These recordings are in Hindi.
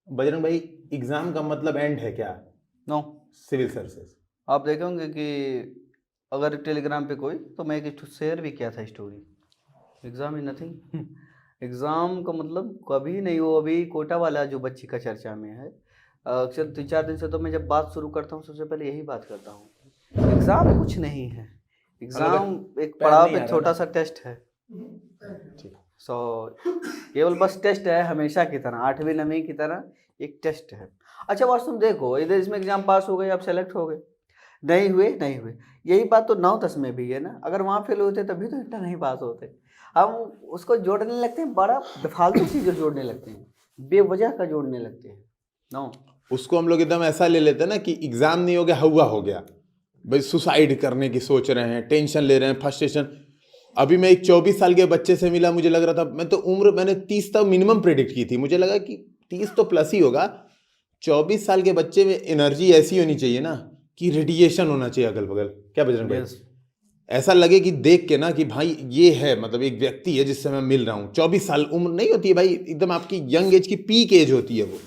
बजरंग भाई, एग्जाम का मतलब एंड है क्या नो, सिविल सर्विसेज? आप देखेंगे कि अगर टेलीग्राम पे कोई, तो मैं एक शेयर भी किया था स्टोरी, एग्ज़ाम ही नथिंग। एग्ज़ाम का मतलब कभी नहीं हो। अभी कोटा वाला जो बच्ची का चर्चा में है, अक्सर 3-4 दिन से तो मैं जब बात शुरू करता हूँ सबसे पहले यही बात करता हूँ, एग्ज़ाम कुछ नहीं है। एग्ज़ाम एक पैर पड़ाव नहीं पे आ रहा छोटा ना? सा टेस्ट है। ठीक। सो केवल बस टेस्ट है, हमेशा की तरह 8वीं 9वीं की तरह एक टेस्ट है। अच्छा बस तुम देखो, इधर इसमें एग्ज़ाम पास हो गए, आप सेलेक्ट हो गए, नहीं हुए नहीं हुए। यही बात तो 9-10 में भी है ना, अगर वहाँ फेल होते तभी तो इंटर नहीं पास होते। हम उसको जोड़ने लगते हैं, बड़ा बेफालतू चीज़ें जोड़ने लगते हैं, बेवजह का जोड़ने लगते हैं। नो, उसको हम लोग एकदम ऐसा ले लेते हैं ना कि एग्जाम नहीं हो गया, हुआ हो गया भाई, सुसाइड करने की सोच रहे हैं, टेंशन ले रहे हैं, फ्रस्ट्रेशन। अभी मैं एक 24 साल के बच्चे से मिला, मुझे लग रहा था, मैं तो उम्र मैंने 30 तक मिनिमम प्रेडिक्ट की थी, मुझे लगा कि 30 तो प्लस ही होगा। 24 साल के बच्चे में एनर्जी ऐसी होनी चाहिए ना कि रेडिएशन होना चाहिए अगल बगल। क्या बजरंग भाई? यस, ऐसा लगे कि देख के ना कि भाई ये है, मतलब एक व्यक्ति है जिससे मैं मिल रहा हूँ। 24 साल उम्र नहीं होती है भाई, एकदम आपकी यंग एज की पीक एज होती है वो,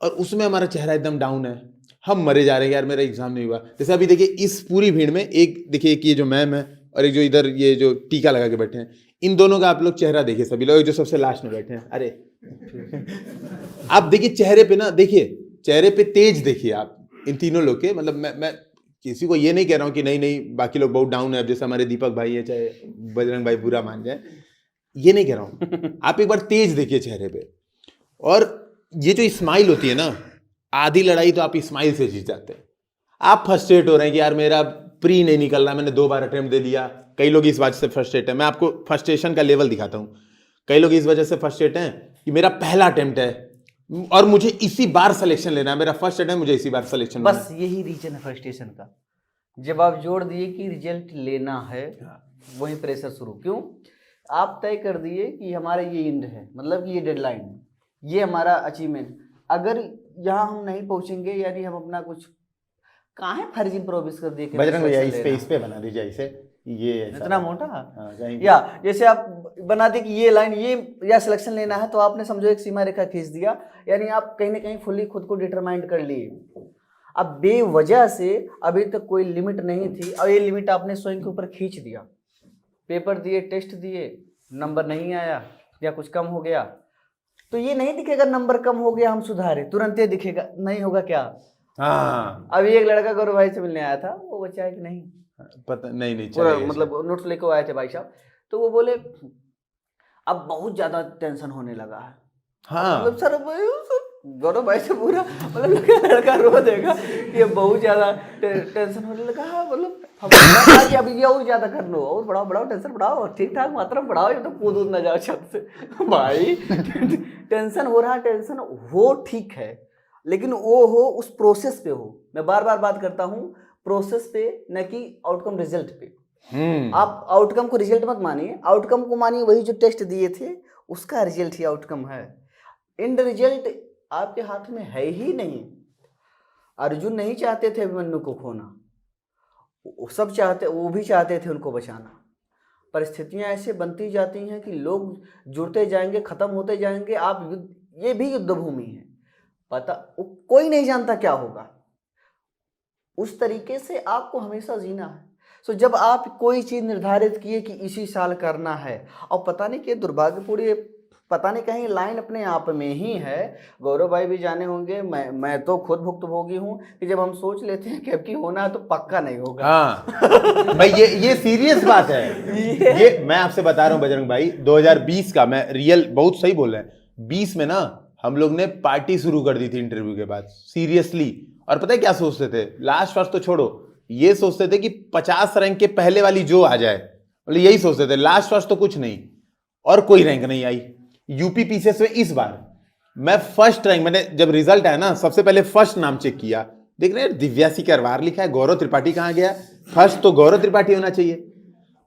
और उसमें हमारा चेहरा एकदम डाउन है, हम मरे जा रहे हैं यार, मेरा एग्जाम नहीं हुआ। जैसे अभी देखिए इस पूरी भीड़ में एक देखिए, एक ये जो मैम है और एक जो इधर ये जो टीका लगा के बैठे हैं, इन दोनों का आप लोग चेहरा देखिए, सभी लोग जो सबसे लास्ट में बैठे हैं, अरे आप देखिए चेहरे पे ना, देखिए चेहरे पे तेज देखिए आप इन तीनों लोग के। मतलब मैं किसी को ये नहीं कह रहा हूँ कि नहीं नहीं बाकी लोग बहुत डाउन है, अब जैसे हमारे दीपक भाई है, चाहे बजरंग भाई बुरा मान जाए, ये नहीं कह रहा हूँ। आप एक बार तेज देखिए चेहरे पे, और ये जो स्माइल होती है ना, आधी लड़ाई तो आप स्माइल से जीत जाते हैं। आप फ्रस्ट्रेट हो रहे हैं कि यार मेरा प्री नहीं निकल रहा, मैंने 2 बार अटेम्प्ट दे लिया। कई लोग इस बात से फ्रस्ट्रेट है, मैं आपको फ्रस्ट्रेशन का लेवल दिखाता हूँ। कई लोग इस वजह से फ्रस्ट्रेट हैं कि मेरा पहला अटेम्प्ट है और मुझे इसी बार सिलेक्शन लेना है, मेरा फर्स्ट अटेम्प्ट, मुझे इसी बार सिलेक्शन लेना बस यही रीजन है फ्रस्ट्रेशन का। जब आप जोड़ दिए कि रिजल्ट लेना है, वही प्रेशर शुरू। क्यों? आप तय कर दिए कि हमारा ये एंड है, मतलब कि ये डेडलाइन है, ये हमारा अचीवमेंट। अगर यहाँ हम नहीं पहुंचेंगे, यानी हम अपना कुछ कहाँ है फर्जी प्रोमिस कर दिए कि बजरंग भैया सिलेक्शन इस पे बना दीजिए इसे, ये ऐसा इतना मोटा। कहीं या जैसे आप बना दे कि ये लाइन ये या सिलेक्शन लेना है, तो आपने समझो एक सीमा रेखा खींच दिया, यानी आप कहीं ना कहीं फुल्ली खुद को डिटरमाइंड कर लिए। अब बेवजह से अभी तक कोई लिमिट नहीं थी, और ये लिमिट आपने स्वयं के ऊपर खींच दिया। पेपर दिए, टेस्ट दिए, नंबर नहीं आया या कुछ कम हो गया, तो ये नहीं दिखेगा नंबर कम हो गया हम सुधारे, तुरंत ये दिखेगा नहीं होगा क्या। हाँ, अभी एक लड़का गौरव भाई से मिलने आया था, वो बच्चा है कि नहीं, पता नहीं पूरा चलेगा मतलब नोट्स लेके आए थे भाई साहब, तो वो बोले अब बहुत ज्यादा टेंशन होने लगा है। हाँ, मतलब सर गौरव भाई से पूरा मतलब लड़का रो देगा कि ये बहुत ज्यादा टेंशन होने लगा है। मतलब हम कहा कि अभी ये और ज्यादा कर लो, और बढ़ाओ बढ़ाओ टेंशन बढ़ाओ, ठीक ठाक मात्रा में बढ़ाओ, ये तो कूद ना जाओ छत से। भाई टेंशन हो रहा, टेंशन हो ठीक है, लेकिन वो हो उस प्रोसेस पे हो। मैं बार बार बात करता हूँ प्रोसेस पे, न कि आउटकम रिजल्ट पे। आप आउटकम को रिजल्ट मत मानिए, आउटकम को मानिए वही जो टेस्ट दिए थे उसका रिजल्ट ही आउटकम है। एंड रिजल्ट आपके हाथ में है ही नहीं। अर्जुन नहीं चाहते थे अभिमन्यु को खोना, वो सब चाहते, वो भी चाहते थे उनको बचाना। परिस्थितियां ऐसे बनती जाती हैं कि लोग जुड़ते जाएंगे, खत्म होते जाएंगे। आप युद्ध, ये भी युद्ध भूमि है, पता कोई नहीं जानता क्या होगा। उस तरीके से आपको हमेशा जीना है। सो जब आप कोई चीज़ निर्धारित किए कि इसी साल करना है, और पता नहीं कि दुर्भाग्यपूर्ण, पता नहीं कहीं लाइन अपने आप में ही है। गौरव भाई भी जाने होंगे, मैं तो खुद भुक्तभोगी हूँ कि जब हम सोच लेते हैं कि अब की होना है तो पक्का नहीं होगा। हाँ भाई, ये सीरियस बात है। ये मैं आपसे बता रहा हूँ बजरंग भाई, 2020 का मैं रियल, बहुत सही बोल रहे हैं। 20 में ना हम लोग ने पार्टी शुरू कर दी थी इंटरव्यू के बाद, सीरियसली। और पता है क्या सोचते थे? लास्ट फर्स्ट तो छोड़ो, ये सोचते थे कि 50 रैंक के पहले वाली जो आ जाए, मतलब यही सोचते थे। लास्ट फर्स्ट तो कुछ नहीं, और कोई रैंक नहीं आई। यूपी पीसीएस में इस बार मैं फर्स्ट रैंक, मैंने जब रिजल्ट आया ना सबसे पहले फर्स्ट नाम चेक किया, देख रहे हैं दिव्यासी करवार लिखा है, गौरव त्रिपाठी कहाँ गया? फर्स्ट तो गौरव त्रिपाठी होना चाहिए।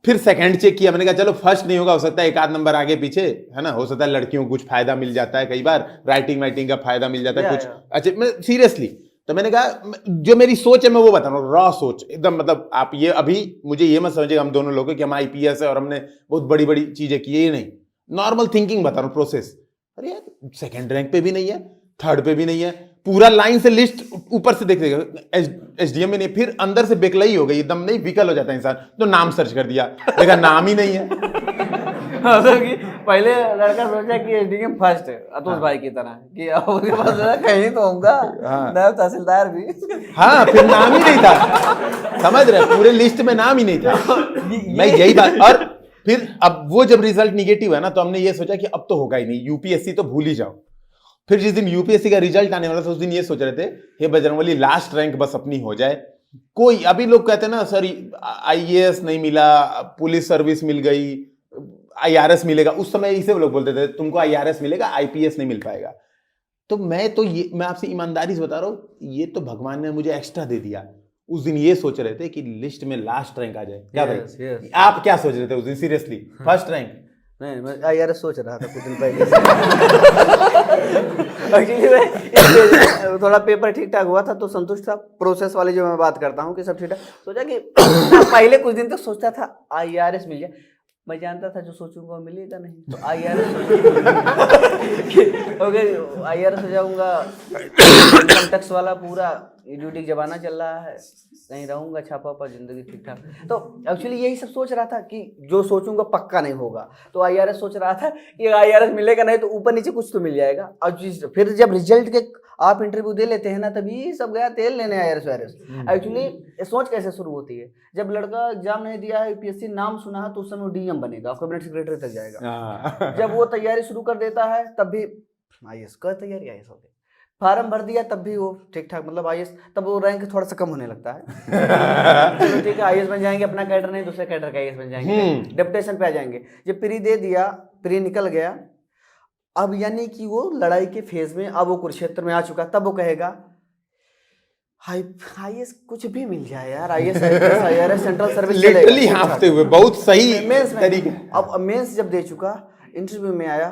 फिर सेकंड चेक किया, मैंने कहा चलो फर्स्ट नहीं होगा, हो सकता है एक आध नंबर आगे पीछे, है ना, हो सकता है लड़कियों को कुछ फायदा मिल जाता है, कई बार राइटिंग वाइटिंग का फायदा मिल जाता है कुछ। अच्छा, मैं सीरियसली, तो मैंने कहा जो मेरी सोच है मैं वो बता रहा हूँ, रॉ सोच एकदम। मतलब आप ये अभी मुझे ये मत समझिएगा हम दोनों लोग कि हम आईपीएस है और हमने बहुत बड़ी बड़ी चीजें की है, ये नहीं, नॉर्मल थिंकिंग बता रहा हूँ, प्रोसेस। अरे यार सेकंड रैंक पे भी नहीं है, थर्ड पे भी नहीं है, पूरा लाइन से लिस्ट ऊपर से देख देगा, एसडीएम में नहीं, फिर अंदर से बेकलाई हो गई एकदम, नहीं विकल हो जाता है इंसान, तो नाम सर्च कर दिया, देखा नाम ही नहीं है। मतलब कि पहले लड़का सोचा कि एसडीएम फर्स्ट है अतुल भाई की तरह कि अब उसके पास सोचा कहीं तो होगा नायब तहसीलदार भी। हाँ, फिर नाम ही नहीं था, समझ रहे, पूरे लिस्ट में नाम ही नहीं था। मैं यही बात, और फिर अब वो जब रिजल्ट निगेटिव है ना, तो हमने ये सोचा कि अब तो होगा ही नहीं, यूपीएससी तो भूल ही जाओ। फिर जिस दिन यूपीएससी का रिजल्ट आने वाला था, उस दिन ये सोच रहे थे, हे बजरंगबली लास्ट रैंक बस अपनी हो जाए। कोई अभी लोग कहते हैं ना सर आईएएस नहीं मिला, पुलिस सर्विस मिल गई, आईआरएस मिलेगा, उस समय इसे लोग बोलते थे तुमको आईआरएस मिलेगा, आईपीएस नहीं मिल पाएगा। तो मैं आपसे ईमानदारी से बता रहा हूँ, ये तो भगवान ने मुझे एक्स्ट्रा दे दिया। उस दिन ये सोच रहे थे कि लिस्ट में लास्ट रैंक आ जाए। क्या भाई आप क्या सोच रहे थे उस दिन सीरियसली? First rank? नहीं, मैं आईआरएस सोच रहा था कुछ दिन पहले। एक्चुअली मैं थोड़ा पेपर ठीक ठाक हुआ था तो संतुष्ट था, प्रोसेस वाली जो मैं बात करता हूँ कि सब ठीक ठाक, सोचा कि पहले कुछ दिन तक सोचता था आईआरएस मिल जाए, मैं जानता था जो सोचूंगा मिलेगा नहीं, तो आईआरएस ओके आईआरएस हो जाऊंगा, इनकम टैक्स वाला पूरा ड्यूटी जमाना चल रहा है, कहीं रहूंगा छापा पर, जिंदगी ठीक ठाक। तो एक्चुअली यही सब सोच रहा था कि जो सोचूंगा पक्का नहीं होगा, तो आईआरएस सोच रहा था कि आईआरएस मिलेगा नहीं तो ऊपर नीचे कुछ तो मिल जाएगा। और फिर जब रिजल्ट के आप इंटरव्यू दे लेते हैं ना, तभी सब गया तेल लेने आईआरएस वायरस। एक्चुअली सोच कैसे शुरू होती है, जब लड़का एग्जाम नहीं दिया है, यूपीएससी नाम सुना है, तो उस समय डीएम बनेगा, कैबिनेट सेक्रेटरी तक जाएगा। जब वो तैयारी शुरू कर देता है तब भी आईएएस का तैयारी, आईएएस हो गई, फार्म भर दिया तब भी वो ठीक ठाक, मतलब आईएएस, तब वो रैंक थोड़ा सा कम होने लगता है। चलो ठीक है आईएएस बन जाएंगे, अपना कैडर नहीं दूसरे कैडर का आईएएस बन जाएंगे, डेपुटेशन पे आ जाएंगे। जब प्री दे दिया, प्री निकल गया, अब यानी कि वो लड़ाई के फेज में, अब वो कुरुक्षेत्र में आ चुका, तब वो कहेगा आईएएस कुछ भी मिल जाए यार, आईएएस सेंट्रल सर्विस लिटरली हाँफते हुए, बहुत सही मेंस तरीके। अब मेंस जब दे चुका, इंटरव्यू में आया,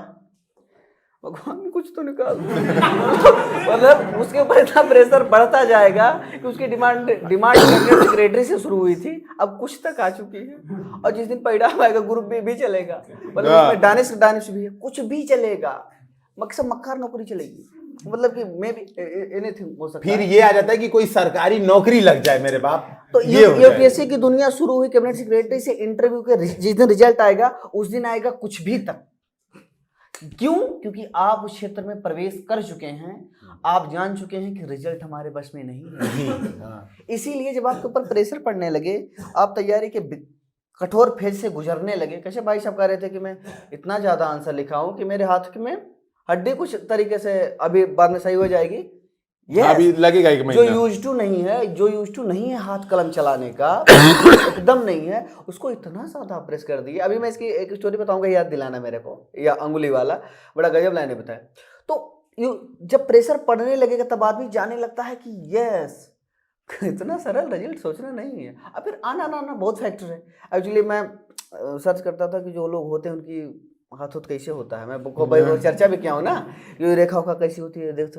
भगवान ने कुछ तो निकाल मतलब उसके ऊपर इतना प्रेशर बढ़ता जाएगा कि उसकी डिमांड सेक्रेटरी से शुरू हुई थी, अब कुछ तक आ चुकी है। और जिस दिन परिणाम आएगा ग्रुप भी चलेगा, मतलब उसमें दानिश भी है, कुछ भी चलेगा, मकसद मक्कार नौकरी चलेगी, मतलब कि मे भी एनीथिंग हो सकता है। फिर ये आ जाता है कि कोई सरकारी नौकरी लग जाए मेरे बाप। तो यूपीएससी की दुनिया शुरू हुई कैबिनेट सेक्रेटरी से, इंटरव्यू के जिस दिन रिजल्ट आएगा उस दिन आएगा कुछ भी तक। क्यों? क्योंकि आप उस क्षेत्र में प्रवेश कर चुके हैं, आप जान चुके हैं कि रिजल्ट हमारे बस में नहीं है। इसीलिए जब आपके ऊपर प्रेशर पड़ने लगे, आप तैयारी के कठोर फेज से गुजरने लगे। कैसे भाई साहब कह रहे थे कि मैं इतना ज्यादा आंसर लिखा हूं कि मेरे हाथ में हड्डी कुछ तरीके से अभी बाद में सही हो जाएगी। अभी लगेगा एक महीना। जो यूज टू नहीं है हाथ कलम चलाने का, एकदम नहीं है, उसको इतना ज्यादा प्रेस कर दिया। अभी मैं इसकी एक स्टोरी बताऊंगा, याद दिलाना मेरे को, या अंगुली वाला बड़ा गजब लाइन बताया। तो जब प्रेशर पड़ने लगेगा तब आदमी जाने लगता है कि यस इतना सरल रिजल्ट सोचना नहीं है। अब फिर आना बहुत फैक्टर है। एक्चुअली मैं सर्च करता था कि जो लोग होते हैं उनकी हाथ कैसे होता है, मैं चर्चा भी किया हूँ ना, ये रेखा उखा कैसी होती है देख।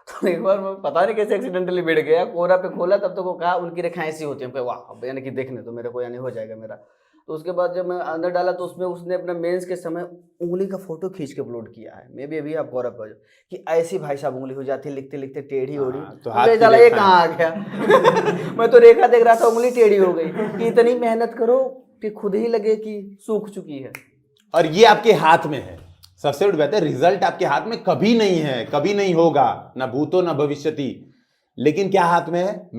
तो एक बार मैं पता नहीं कैसे एक्सीडेंटली बैठ गया, कोरा पे खोला, तब तो को कहा उनकी रेखाएं ऐसी होती हैं, वाह यानी कि देखने तो मेरे को यानी हो जाएगा मेरा। तो उसके बाद जब मैं अंदर डाला तो उसमें उसने अपने मेंस के समय उंगली का फोटो खींच के अपलोड किया है। मे भी अभी आप गौरव कर कि ऐसी भाई साहब उंगली हो जाती है, लिखते लिखते टेढ़ी हो रही, तो ये कहाँ आ गया। मैं तो रेखा देख रहा था, उंगली टेढ़ी हो गई कि इतनी मेहनत करो कि खुद ही लगे कि सूख चुकी है। और ये आपके हाथ में है। सबसे बड़ी बात है, रिजल्ट आपके हाथ में कभी नहीं है, कभी नहीं होगा, ना भूतो ना भविष्यति। लेकिन क्या हाथ में है?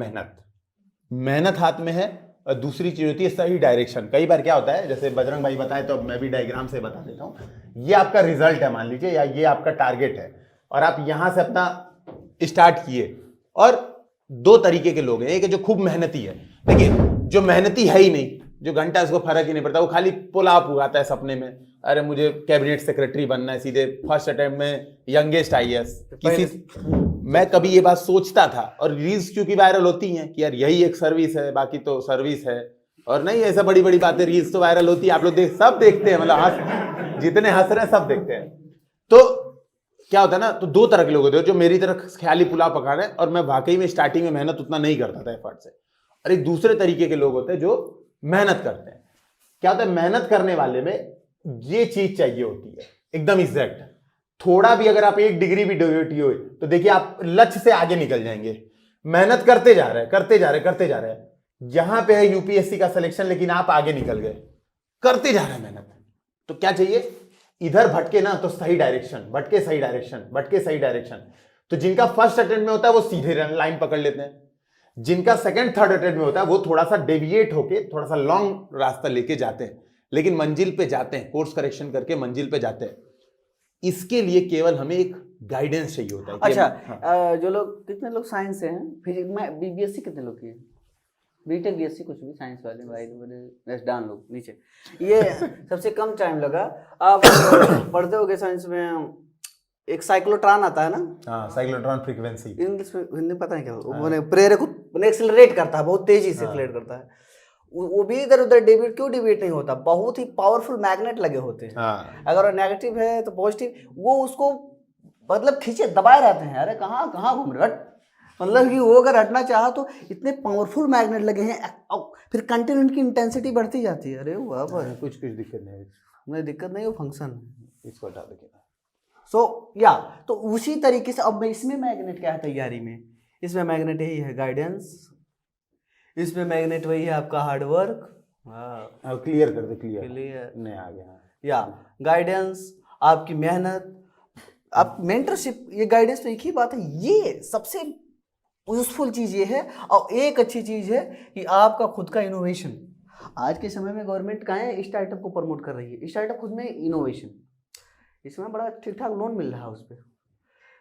मेहनत हाथ में है। और दूसरी चीज होती है सही डायरेक्शन। कई बार क्या होता है, जैसे बजरंग भाई बताए तो मैं भी डायग्राम से बता देता हूं। ये आपका रिजल्ट है मान लीजिए, या ये आपका टारगेट है, और आप यहां से अपना स्टार्ट किए। और दो तरीके के लोग हैं, एक है जो खूब मेहनती है। देखिए जो मेहनती है ही नहीं, जो घंटा उसको फर्क ही नहीं पड़ता, वो खाली पुलाव उगाता है सपने में, अरे मुझे कैबिनेट सेक्रेटरी बनना है, सीधे फर्स्ट अटेम्प्ट में यंगेस्ट आईएएस किसी। मैं कभी ये बात सोचता था, और रील्स क्योंकि वायरल होती हैं कि यार यही एक सर्विस है, बाकी तो सर्विस है, और नहीं ऐसा बड़ी बड़ी बातें, रील्स तो वायरल होती है, आप लोग सब देखते हैं, मतलब जितने हंस रहे हैं सब देखते हैं। तो क्या होता है ना, तो दो तरह के लोग होते हैं, जो मेरी तरह ख्याली पुलाव पका रहे हैं, और मैं वाकई में स्टार्टिंग में मेहनत उतना नहीं करता था एफर्ट से। और एक दूसरे तरीके के लोग होते हैं जो मेहनत करते हैं। क्या होता है, मेहनत करने वाले में ये चीज चाहिए होती है एकदम एग्जैक्ट, थोड़ा भी अगर आप 1 डिग्री भी डेविएट हुए तो देखिए आप लक्ष्य से आगे निकल जाएंगे। मेहनत करते जा रहे हैं, करते जा रहे हैं, करते जा रहे हैं। यहां पे है यूपीएससी का सिलेक्शन, लेकिन आप आगे निकल गए, करते जा रहे हैं मेहनत। तो क्या चाहिए, इधर भटके ना तो सही डायरेक्शन, भटके सही डायरेक्शन, भटके सही डायरेक्शन। तो जिनका फर्स्ट अटेम्प्ट में होता है वो सीधे लाइन पकड़ लेते हैं, जिनका सेकंड थर्ड अटेम्प्ट में होता है वो थोड़ा सा डेविएट होके थोड़ा सा लॉन्ग रास्ता लेके जाते हैं, लेकिन मंजिल पे जाते हैं, कोर्स करेक्शन करके मंजिल पे जाते हैं। इसके लिए केवल हमें एक गाइडेंस चाहिए होता है। अच्छा, जो लोग, कितने लोग साइंस से हैं, फिजिक्स में बीएससी कितने लोग किए, बीटेक बीएससी कुछ भी, साइंस वाले भाई बड़े डान लोग नीचे, ये सबसे कम टाइम लगा। आप पढ़ते होगे साइंस में, एक साइक्लोट्रॉन आता है ना, हाँ, साइक्लोट्रॉन फ्रीक्वेंसी, इंग्लिश में, हिंदी में पता नहीं क्या, वो प्रेरक एक्सेलरेट करता है, बहुत तेजी से एक्सेलरेट करता है। वो भी इधर उधर डेविएट, क्यों डेविएट नहीं होता, बहुत ही पावरफुल मैग्नेट लगे होते हैं। अगर नेगेटिव है तो पॉजिटिव, वो उसको मतलब खींचे दबाए रहते हैं, अरे कहाँ कहाँ घूम रहे, मतलब कि वो अगर हटना चाहा तो इतने पावरफुल मैग्नेट लगे हैं, फिर कंटिन्यू की इंटेंसिटी बढ़ती जाती है। अरे वाह भाई, कुछ दिक्कत नहीं है, नहीं दिक्कत नहीं, वो फंक्शन, इसको हटा देंगे। तो उसी तरीके से अब इसमें मैग्नेट क्या है तैयारी में, इसमें मैग्नेट यही है गाइडेंस, इसमें मैग्नेट वही है आपका हार्डवर्क। हाँ, क्लियर कर दे, क्लियर नहीं आ गया, या गाइडेंस, आपकी मेहनत, आप मेंटरशिप, ये गाइडेंस तो एक ही बात है, ये सबसे यूजफुल चीज ये है। और एक अच्छी चीज है कि आपका खुद का इनोवेशन, आज के समय में गवर्नमेंट कहाँ है, स्टार्टअप को प्रमोट कर रही है, स्टार्टअप खुद में इनोवेशन, इसमें बड़ा ठीक ठाक लोन मिल रहा है उस पर।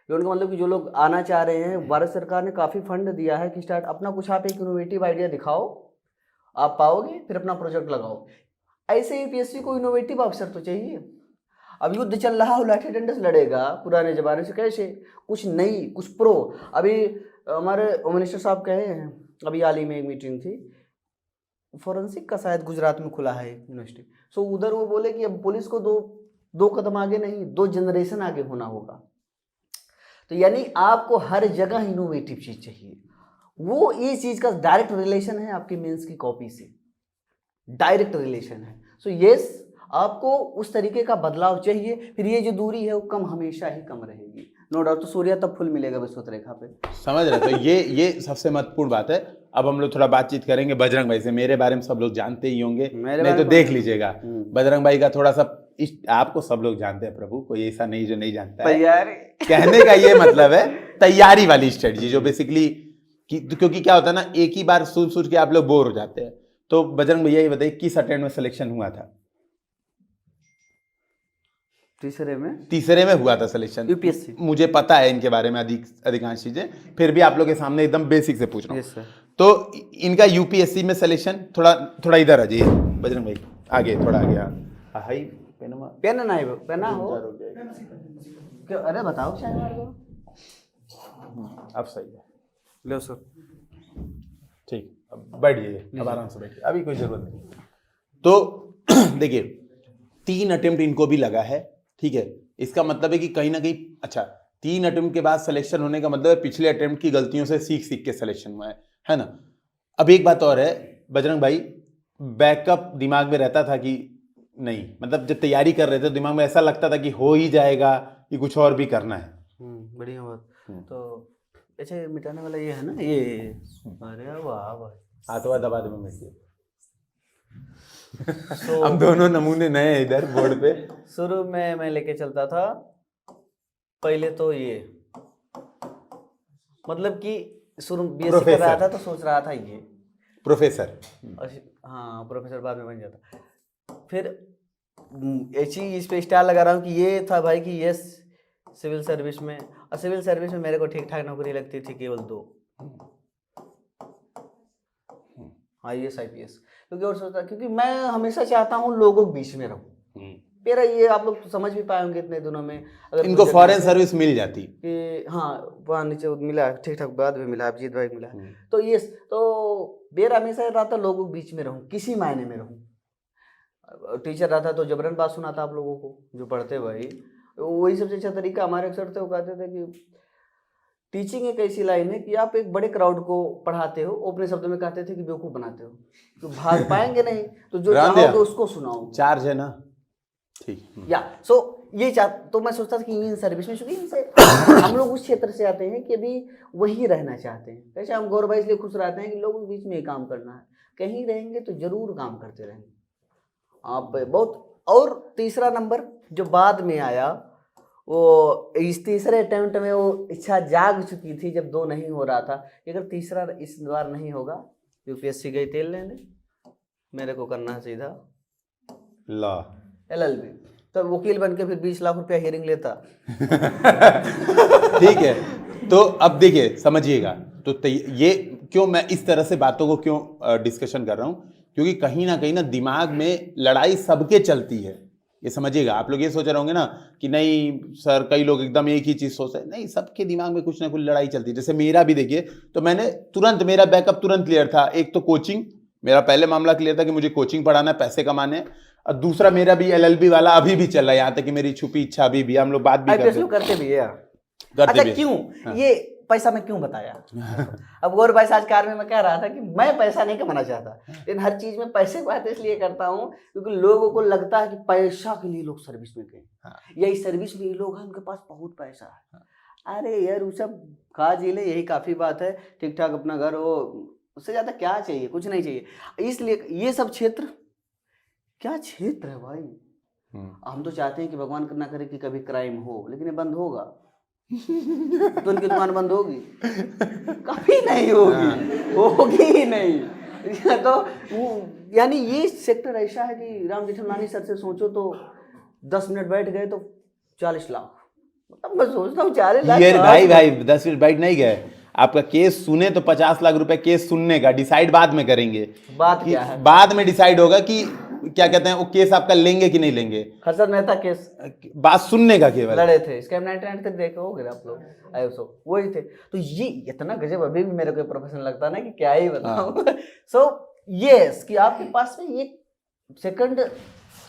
लोन का मतलब कि जो लोग आना चाह रहे हैं, भारत सरकार ने काफ़ी फंड दिया है कि स्टार्ट अपना कुछ, आप एक इनोवेटिव आइडिया दिखाओ, आप पाओगे, फिर अपना प्रोजेक्ट लगाओ। ऐसे यूपीएससी को इनोवेटिव अफसर तो चाहिए। अब युद्ध चल रहा है, लाठी डंडे से लड़ेगा पुराने जमाने से, कैसे, कुछ नई, कुछ प्रो। अभी हमारे होम मिनिस्टर साहब कहे हैं, अभी हाल ही में एक मीटिंग थी, फोरेंसिक का शायद गुजरात में खुला है यूनिवर्सिटी, सो उधर वो बोले कि अब पुलिस को दो कदम आगे नहीं, 2 जनरेशन आगे होना होगा। तो यानी आपको हर जगह इनोवेटिव चीज चाहिए। वो ये चीज का डायरेक्ट रिलेशन है आपकी मेंस की कॉपी से, डायरेक्ट रिलेशन है। सो यस, आपको उस तरीके का बदलाव चाहिए, फिर ये जो दूरी है वो कम, हमेशा ही कम रहेगी, नो डाउट। तो सूर्य तब फुल मिलेगा विश्वत रेखा पे, समझ रहे। तो ये सबसे महत्वपूर्ण बात है। अब हम लोग थोड़ा बातचीत करेंगे बजरंग भाई से, मेरे बारे में सब लोग जानते ही होंगे, नहीं तो देख लीजिएगा। बजरंग भाई का थोड़ा सा, आपको सब लोग जानते हैं प्रभु, कोई ऐसा नहीं जो नहीं जानता है। कहने का ये मतलब है तैयारी वाली स्ट्रेटजी, जो बेसिकली क्योंकि क्या होता है ना, एक ही बार सोच के आप लोग बोर हो जाते हैं। तो बजरंग भैया ये बताइए, किस अटेम्प्ट में सिलेक्शन हुआ था? तीसरे में हुआ था सिलेक्शन, यूपीएससी। मुझे पता है इनके बारे में अधिकांश चीजें, फिर भी आप लोग के सामने एकदम बेसिक से पूछ रहा हूँ। तो इनका यूपीएससी में सिलेक्शन, थोड़ा इधर आ जाइए बजरंग भाई, आगे थोड़ा आगे। हाई पेन ना पेना हो क्यों, अरे बताओ क्या है, अब सही है, लो सर, ठीक, अब बैठ जाइए, अब आराम से बैठिए, अभी कोई जरूरत नहीं। तो देखिए 3 अटेम्प्ट इनको भी लगा है, ठीक है। इसका मतलब है कि कहीं ना कहीं, अच्छा 3 अटेम्प्ट के बाद सिलेक्शन होने का मतलब है पिछले अटेम्प्ट की गलतियों से सीख के सिलेक्शन हुआ है ना। अब एक बात और है बजरंग भाई, बैकअप दिमाग में रहता था कि नहीं, मतलब जब तैयारी कर रहे थे दिमाग में ऐसा लगता था कि हो ही जाएगा, कि कुछ और भी करना है? बढ़िया बात। तो अच्छा, मिटाने वाला ये है ना, ये, अरे वाह भाई, हाथों दबा दे में हम दोनों नमूने नए हैं इधर बोर्ड पे। शुरू में मैं लेके चलता था, पहले तो ये मतलब कि शुरू बीएससी कर रहा था तो सोच रहा था ये प्रोफेसर, हाँ प्रोफेसर बाद में बन जाता। फिर ऐसी इस पे स्टार लगा रहा हूँ कि ये था भाई कि ये सिविल सर्विस में, और सिविल सर्विस में मेरे को ठीक ठाक नौकरी लगती थी, केवल 2, IAS IPS। क्योंकि और सोचता, क्योंकि मैं हमेशा चाहता हूँ लोगों के बीच में रहूँ। मेरा ये, आप लोग तो समझ भी पाए होंगे इतने दिनों में, अगर इनको फॉरेन सर्विस मिल जाती कि हाँ वहाँ नीचे मिला ठीक ठाक, बाद में मिला, अभिजीत भाई मिला, तो ये तो मेरा हमेशा रहा था लोगों के बीच में रहूँ, किसी मायने में रहूँ। टीचर रहा था तो जबरन बात सुनाता आप लोगों को जो पढ़ते भाई, वही सबसे अच्छा तरीका। हमारे अक्सर थे वो कहते थे कि टीचिंग एक ऐसी लाइन है कि आप एक बड़े क्राउड को पढ़ाते हो, अपने शब्दों में कहते थे कि बेवकूफ बनाते हो, तो भाग पाएंगे नहीं, तो जो चाहोगे उसको सुनाओ, चार्ज है ना, ठीक। या सो ये तो मैं सोचता था कि इन सर्विस में, क्योंकि इनसे हम लोग उस क्षेत्र से आते हैं कि अभी वही रहना चाहते हैं। वैसे हम गौरव भाई इसलिए खुश रहते हैं कि लोगों के बीच में ही काम करना है, कहीं रहेंगे तो जरूर काम करते रहेंगे आप बहुत। और तीसरा नंबर जो बाद में आया, वो इस तीसरे अटेम्प्ट में वो इच्छा जाग चुकी थी जब 2 नहीं हो रहा था, अगर तीसरा इस बार नहीं होगा, यूपीएससी गई तेल लेने, मेरे को करना है सीधा लॉ LLB, तो वकील बन के फिर 20 लाख रुपया हियरिंग लेता। ठीक है, तो अब देखिए समझिएगा, तो ये क्यों मैं इस तरह से बातों को क्यों डिस्कशन कर रहा हूँ, क्योंकि कहीं ना दिमाग में लड़ाई सबके चलती है। ये समझिएगा, आप लोग ये सोच रहे होंगे ना कि नहीं सर कई लोग एकदम एक ही चीज सोचते हैं, नहीं, सबके दिमाग में कुछ ना कुछ लड़ाई चलती है। जैसे मेरा भी देखिए, तो मैंने तुरंत, मेरा बैकअप तुरंत क्लियर था। एक तो कोचिंग, मेरा पहले मामला क्लियर था कि मुझे कोचिंग पढ़ाना है, पैसे कमाने हैं, और दूसरा मेरा भी LLB वाला अभी भी चल रहा है, यहाँ तक कि मेरी छुपी इच्छा अभी भी, हम लोग बात भी करते भी है। अच्छा क्यों ये पैसा मैं क्यों बताया? अब गौर भाई आज कार में मैं कह रहा था कि मैं पैसा नहीं कमाना चाहता, लेकिन हर चीज में पैसे की बात इसलिए करता हूँ क्योंकि लोगों को लगता है कि पैसा के लिए लोग सर्विस में गए, या इस सर्विस में लोग हैं उनके पास बहुत पैसा है। अरे यार वो सब खा जी ले, यही काफी बात है, ठीक ठाक अपना घर हो, उससे ज्यादा क्या चाहिए? कुछ नहीं चाहिए। इसलिए ये सब क्षेत्र, क्या क्षेत्र है भाई। हम तो चाहते हैं कि भगवान ना करे कि कभी क्राइम हो, लेकिन ये बंद होगा तो उनकी दुकान बंद होगी? कभी नहीं होगी, होगी ही नहीं। तो यानी ये सेक्टर ऐसा है कि राम जेठमलानी सर से सोचो तो 10 मिनट बैठ गए तो 40 लाख, मतलब मैं सोचता हूँ 40 लाख। भाई 10 मिनट बैठ नहीं गए, आपका केस सुने तो 50 लाख रुपए केस सुनने का, डिसाइड बाद में करेंगे। बात क्या है? बाद में डिसाइड होगा कि क्या कहते हैं वो केस आपका लेंगे कि नहीं लेंगे। हर्षद मेहता केस बात सुनने का केवल लड़े थे, स्कैम 99 तक देखे होगे आप लोग, आयोसो वही थे। तो ये इतना गजब अभी भी मेरे को प्रोफेशन लगता ना कि क्या ही बताऊं। सो यस कि आपके पास में ये सेकंड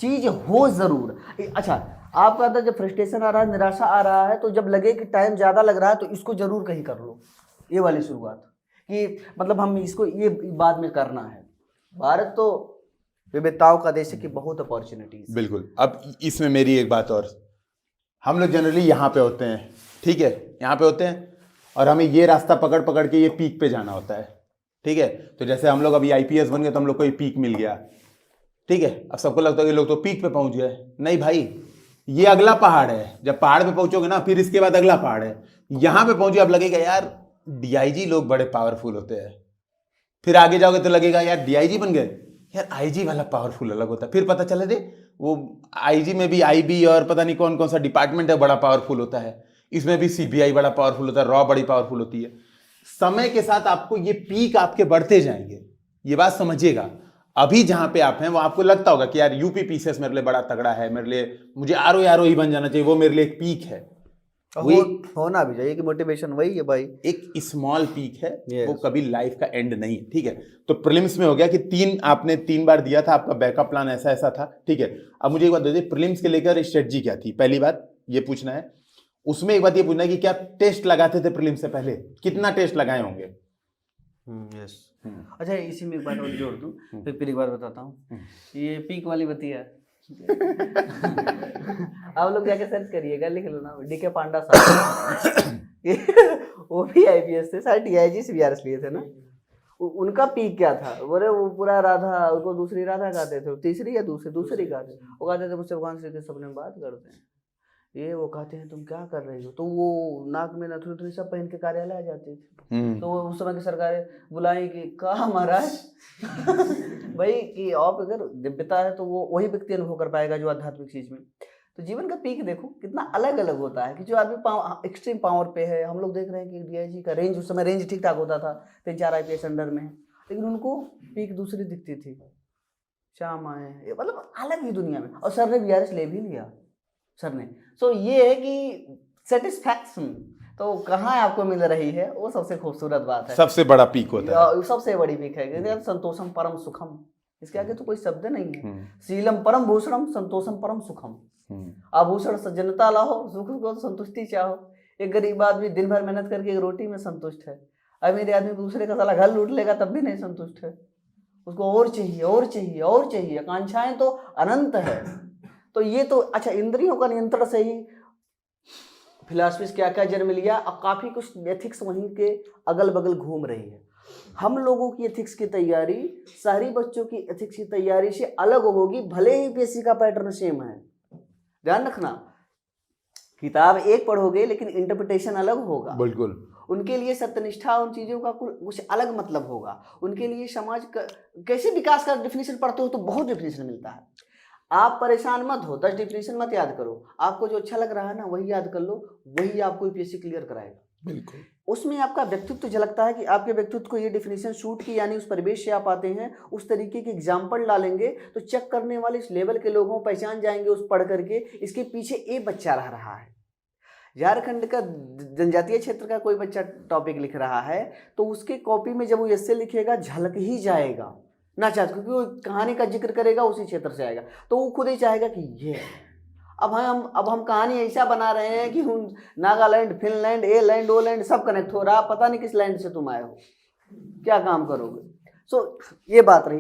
चीज हो जरूर। अच्छा आपका अंदर जब फ्रस्ट्रेशन आ रहा है, निराशा आ रहा है, तो जब लगे कि टाइम ज्यादा लग रहा है तो इसको जरूर कहीं कर लो, ये वाली शुरुआत कि मतलब हम इसको ये बाद में करना है। भारत तो विविधताओं का देश है कि बहुत अपॉर्चुनिटीज। बिल्कुल। अब इसमें मेरी एक बात और, हम लोग जनरली यहाँ पे होते हैं, ठीक है, यहाँ पे होते हैं और हमें ये रास्ता पकड़ पकड़ के ये पीक पे जाना होता है, ठीक है। तो जैसे हम लोग अभी IPS बन गए तो हम लोग को ये पीक मिल गया, ठीक है। अब सबको लगता है कि लोग तो पीक पे पहुंच गए, नहीं भाई, ये अगला पहाड़ है। जब पहाड़ पे पहुंचोगे ना, फिर इसके बाद अगला पहाड़ है। यहाँ पे पहुंचे अब लगेगा यार DIG लोग बड़े पावरफुल होते हैं, फिर आगे जाओगे तो लगेगा यार DIG बन गए, यार IG वाला पावरफुल अलग होता है। फिर पता चले दे वो IG में भी IB और पता नहीं कौन कौन सा डिपार्टमेंट है बड़ा पावरफुल होता है, इसमें भी CBI बड़ा पावरफुल होता है, रॉ बड़ी पावरफुल होती है। समय के साथ आपको ये पीक आपके बढ़ते जाएंगे, ये बात समझिएगा। अभी जहां पे आप हैं वो आपको लगता होगा कि यार UPPCS मेरे लिए बड़ा तगड़ा है, मेरे लिए मुझे RO ही बन जाना चाहिए, वो मेरे लिए एक पीक है। होना भी चाहिए कि मोटिवेशन वही है भाई, एक स्मॉल पीक है। वो कभी लाइफ का एंड नहीं है, ठीक है। तो प्रीलिम्स में हो गया कि आपने 3 बार दिया था, आपका बैकअप प्लान ऐसा ऐसा था, ठीक है। अब मुझे एक बात बताइए, प्रीलिम्स के लेकर स्ट्रेटजी क्या थी? पहली बात ये पूछना है। उसमें एक बात ये पूछना है कि क्या टेस्ट लगाते थे प्रीलिम्स से पहले, कितना टेस्ट लगाए होंगे? यस। अच्छा इसी में एक बात और जोड़ दूं, फिर एक बार बताता हूँ। ये पीक वाली बतिया आप लोग जाके सर्च करिएगा, लिख लो ना, DK पांडा साहब वो भी IPS थे, सारे DIG CBRS लिए थे ना। उनका पीक क्या था? बोले वो पूरा राधा, उसको दूसरी राधा गाते थे, तीसरी या दूसरी गाते, वो गाते थे मुझसे भगवान श्री कृष्ण सपने में बात करते हैं, ये वो कहते हैं तुम क्या कर रही हो, तो वो नाक में नथुनी सब पहन के कार्यालय आ जाती थी। तो उस समय की सरकारें बुलाई कि कहा महाराज भाई कि आप अगर दिव्यता है तो वो वही व्यक्ति अनुभव कर पाएगा जो आध्यात्मिक चीज में। तो जीवन का पीक देखो कितना अलग अलग होता है कि जो आदमी एक्सट्रीम पावर पे है। हम लोग देख रहे हैं कि DIG का रेंज उस समय रेंज ठीक ठाक होता था, 3-4 IPS अंडर में, लेकिन उनको पीक दूसरी दिखती थी, शाम आए, मतलब अलग ही दुनिया में। और सर ने BRS ले भी लिया सर ने। सो ये है कि सेटिस्फैक्शन तो कहाँ आपको मिल रही है, वो सबसे खूबसूरत बात है, सबसे बड़ा पीक होता है, सबसे बड़ी पीक है। संतोषम परम सुखम, इसके आगे तो कोई शब्द नहीं है। शीलम परम भूषणम संतोषम परम सुखम, आभूषण सज्जनता लाहो, सुख को संतुष्टि चाहो। एक गरीब आदमी दिन भर मेहनत करके एक रोटी में संतुष्ट है, अमीर आदमी दूसरे का साला घर लूट लेगा तब भी नहीं संतुष्ट है, उसको और चाहिए और चाहिए और चाहिए, आकांक्षाएं तो अनंत है। तो ये तो अच्छा, इंद्रियों का नियंत्रण से ही फिलॉसफी क्या क्या जन्म लिया, और काफ़ी कुछ एथिक्स वहीं के अगल बगल घूम रही है। हम लोगों की एथिक्स की तैयारी शहरी बच्चों की एथिक्स की तैयारी से अलग होगी, भले ही पीएससी का पैटर्न सेम है। ध्यान रखना, किताब एक पढ़ोगे लेकिन इंटरप्रिटेशन अलग होगा। बिल्कुल। उनके लिए सत्यनिष्ठा उन चीज़ों का कुछ अलग मतलब होगा। उनके लिए समाज का कैसे विकास का डिफिनीशन पढ़ते हो तो बहुत डिफिनीशन मिलता है। आप परेशान मत हो, 10 डिफिनीशन मत याद करो, आपको जो अच्छा लग रहा है ना वही याद कर लो, वही आपको यूपीएससी क्लियर कराएगा। बिल्कुल। उसमें आपका व्यक्तित्व झलकता है कि आपके व्यक्तित्व को ये डिफिनीशन सूट की, यानी उस परिवेश से आप आते हैं, उस तरीके के एग्जाम्पल डालेंगे तो चेक करने वाले इस लेवल के लोगों पहचान जाएंगे उस पढ़ करके, इसके पीछे एक बच्चा रह रहा है। झारखंड का जनजातीय क्षेत्र का कोई बच्चा टॉपिक लिख रहा है तो उसके कॉपी में जब वो ऐसे लिखेगा झलक ही जाएगा ना चाहते, क्योंकि वो कहानी का जिक्र करेगा उसी क्षेत्र से आएगा, तो वो खुद ही चाहेगा कि ये है। अब हम कहानी ऐसा बना रहे हैं कि Nagaland, Finland, a land, O land सब कनेक्ट हो रहा, पता नहीं किस लैंड से तुम आए हो, क्या काम करोगे। सो ये बात रही।